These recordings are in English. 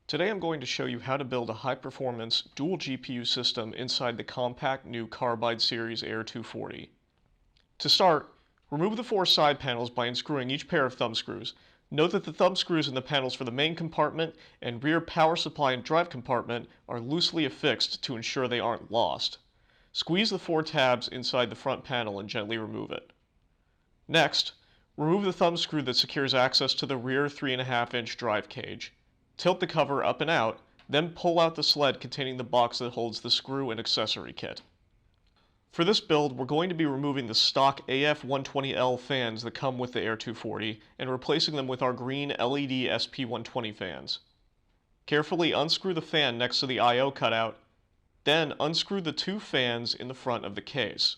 Today I'm going to show you how to build a high-performance dual GPU system inside the compact new Carbide Series Air 240. To start, remove the four side panels by unscrewing each pair of thumb screws. Note that the thumb screws in the panels for the main compartment and rear power supply and drive compartment are loosely affixed to ensure they aren't lost. Squeeze the four tabs inside the front panel and gently remove it. Next, remove the thumb screw that secures access to the rear 3.5-inch drive cage. Tilt the cover up and out, then pull out the sled containing the box that holds the screw and accessory kit. For this build, we're going to be removing the stock AF120L fans that come with the Air 240 and replacing them with our green LED SP120 fans. Carefully unscrew the fan next to the I/O cutout, then unscrew the two fans in the front of the case.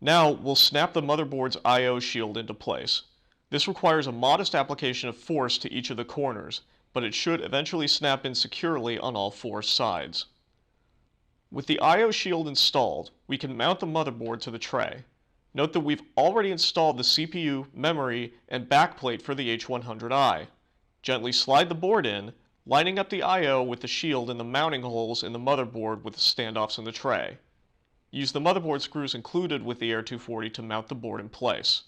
Now we'll snap the motherboard's I/O shield into place. This requires a modest application of force to each of the corners, but it should eventually snap in securely on all four sides. With the I/O shield installed, we can mount the motherboard to the tray. Note that we've already installed the CPU, memory, and backplate for the H100i. Gently slide the board in, lining up the I/O with the shield and the mounting holes in the motherboard with the standoffs in the tray. Use the motherboard screws included with the Air 240 to mount the board in place.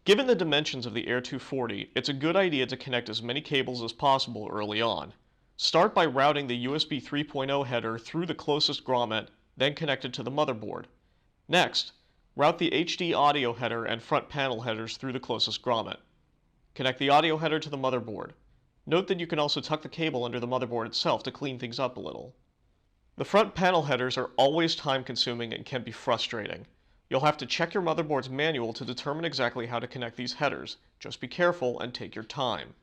Given the dimensions of the Air 240, it's a good idea to connect as many cables as possible early on. Start by routing the USB 3.0 header through the closest grommet, then connect it to the motherboard. Next, route the HD audio header and front panel headers through the closest grommet. Connect the audio header to the motherboard. Note that you can also tuck the cable under the motherboard itself to clean things up a little. The front panel headers are always time-consuming and can be frustrating. You'll have to check your motherboard's manual to determine exactly how to connect these headers. Just be careful and take your time.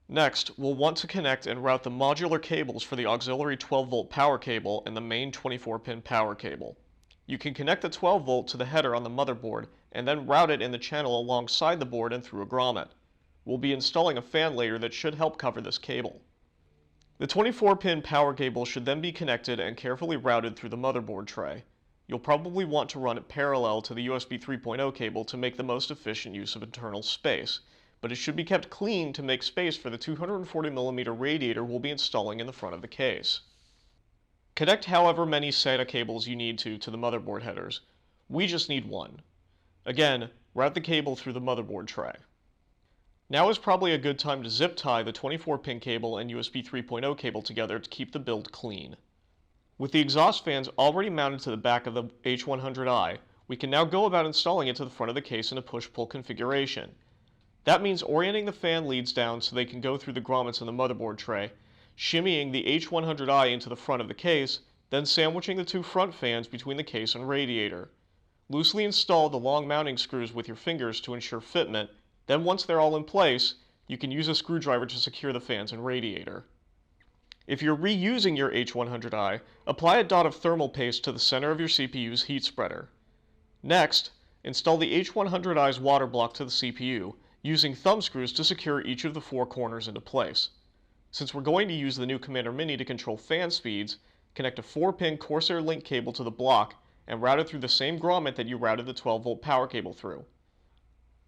Next, we'll want to connect and route the modular cables for the auxiliary 12-volt power cable and the main 24-pin power cable. You can connect the 12-volt to the header on the motherboard and then route it in the channel alongside the board and through a grommet. We'll be installing a fan later that should help cover this cable. The 24-pin power cable should then be connected and carefully routed through the motherboard tray. You'll probably want to run it parallel to the USB 3.0 cable to make the most efficient use of internal space, but it should be kept clean to make space for the 240mm radiator we'll be installing in the front of the case. Connect however many SATA cables you need to the motherboard headers. We just need one. Again, route the cable through the motherboard tray. Now is probably a good time to zip tie the 24-pin cable and USB 3.0 cable together to keep the build clean. With the exhaust fans already mounted to the back of the H100i, we can now go about installing it to the front of the case in a push-pull configuration. That means orienting the fan leads down so they can go through the grommets in the motherboard tray, shimmying the H100i into the front of the case, then sandwiching the two front fans between the case and radiator. Loosely install the long mounting screws with your fingers to ensure fitment, then once they're all in place, you can use a screwdriver to secure the fans and radiator. If you're reusing your H100i, apply a dot of thermal paste to the center of your CPU's heat spreader. Next, install the H100i's water block to the CPU, using thumb screws to secure each of the four corners into place. Since we're going to use the new Commander Mini to control fan speeds, connect a 4-pin Corsair link cable to the block and route it through the same grommet that you routed the 12-volt power cable through.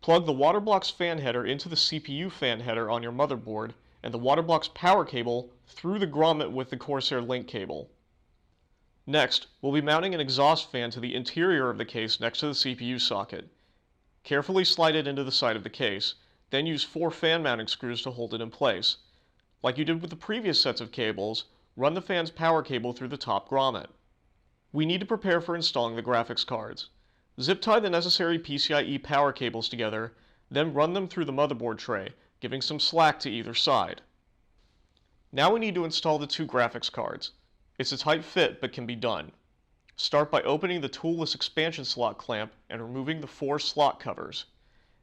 Plug the water block's fan header into the CPU fan header on your motherboard and the water block's power cable through the grommet with the Corsair link cable. Next, we'll be mounting an exhaust fan to the interior of the case next to the CPU socket. Carefully slide it into the side of the case, then use 4 fan mounting screws to hold it in place. Like you did with the previous sets of cables, run the fan's power cable through the top grommet. We need to prepare for installing the graphics cards. Zip tie the necessary PCIe power cables together, then run them through the motherboard tray, giving some slack to either side. Now we need to install the two graphics cards. It's a tight fit but can be done. Start by opening the toolless expansion slot clamp and removing the 4 slot covers.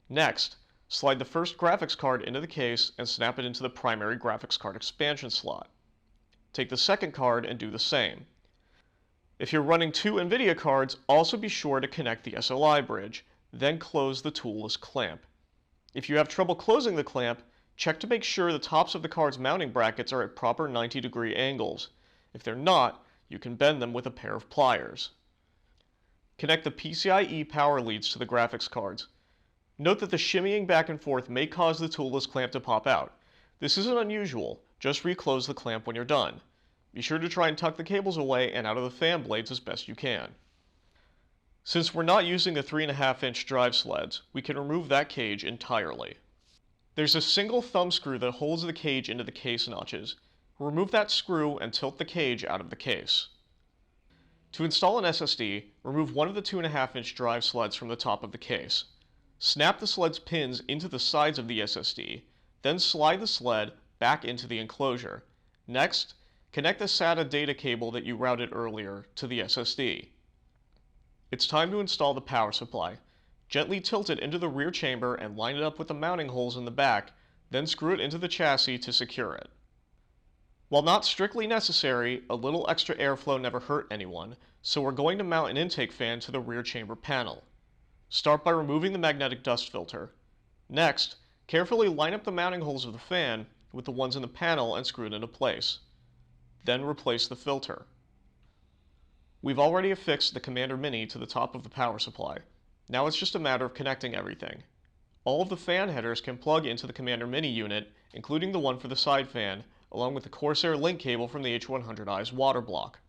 Next, slide the first graphics card into the case and snap it into the primary graphics card expansion slot. Take the second card and do the same. If you're running 2 NVIDIA cards, also be sure to connect the SLI bridge, then close the toolless clamp. If you have trouble closing the clamp, check to make sure the tops of the card's mounting brackets are at proper 90-degree angles. If they're not, you can bend them with a pair of pliers. Connect the PCIe power leads to the graphics cards. Note that the shimmying back and forth may cause the toolless clamp to pop out. This isn't unusual, Just reclose the clamp when you're done. Be sure to try and tuck the cables away and out of the fan blades as best you can. Since we're not using the 3.5-inch drive sleds, we can remove that cage entirely. There's a single thumb screw that holds the cage into the case notches. Remove that screw and tilt the cage out of the case. To install an SSD, remove one of the 2.5-inch drive sleds from the top of the case. Snap the sled's pins into the sides of the SSD, then slide the sled back into the enclosure. Next, connect the SATA data cable that you routed earlier to the SSD. It's time to install the power supply. Gently tilt it into the rear chamber and line it up with the mounting holes in the back, then screw it into the chassis to secure it. While not strictly necessary, a little extra airflow never hurt anyone, so we're going to mount an intake fan to the rear chamber panel. Start by removing the magnetic dust filter. Next, carefully line up the mounting holes of the fan with the ones in the panel and screw it into place. Then replace the filter. We've already affixed the Commander Mini to the top of the power supply. Now it's just a matter of connecting everything. All of the fan headers can plug into the Commander Mini unit, including the one for the side fan, along with the Corsair link cable from the H100i's water block.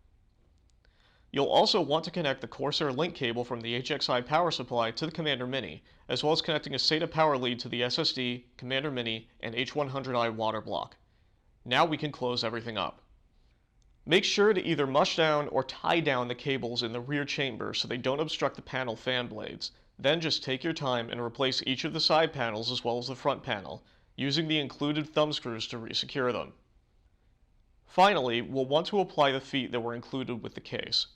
You'll also want to connect the Corsair link cable from the HXI power supply to the Commander Mini, as well as connecting a SATA power lead to the SSD, Commander Mini, and H100i water block. Now we can close everything up. Make sure to either mush down or tie down the cables in the rear chamber so they don't obstruct the panel fan blades. Then just take your time and replace each of the side panels as well as the front panel, using the included thumb screws to resecure them. Finally, we'll want to apply the feet that were included with the case.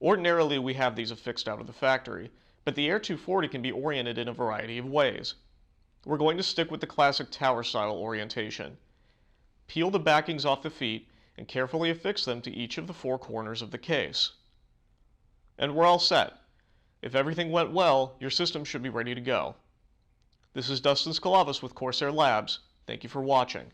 Ordinarily, we have these affixed out of the factory, but the Air 240 can be oriented in a variety of ways. We're going to stick with the classic tower-style orientation. Peel the backings off the feet and carefully affix them to each of the four corners of the case. And we're all set. If everything went well, your system should be ready to go. This is Dustin Skalavas with Corsair Labs. Thank you for watching.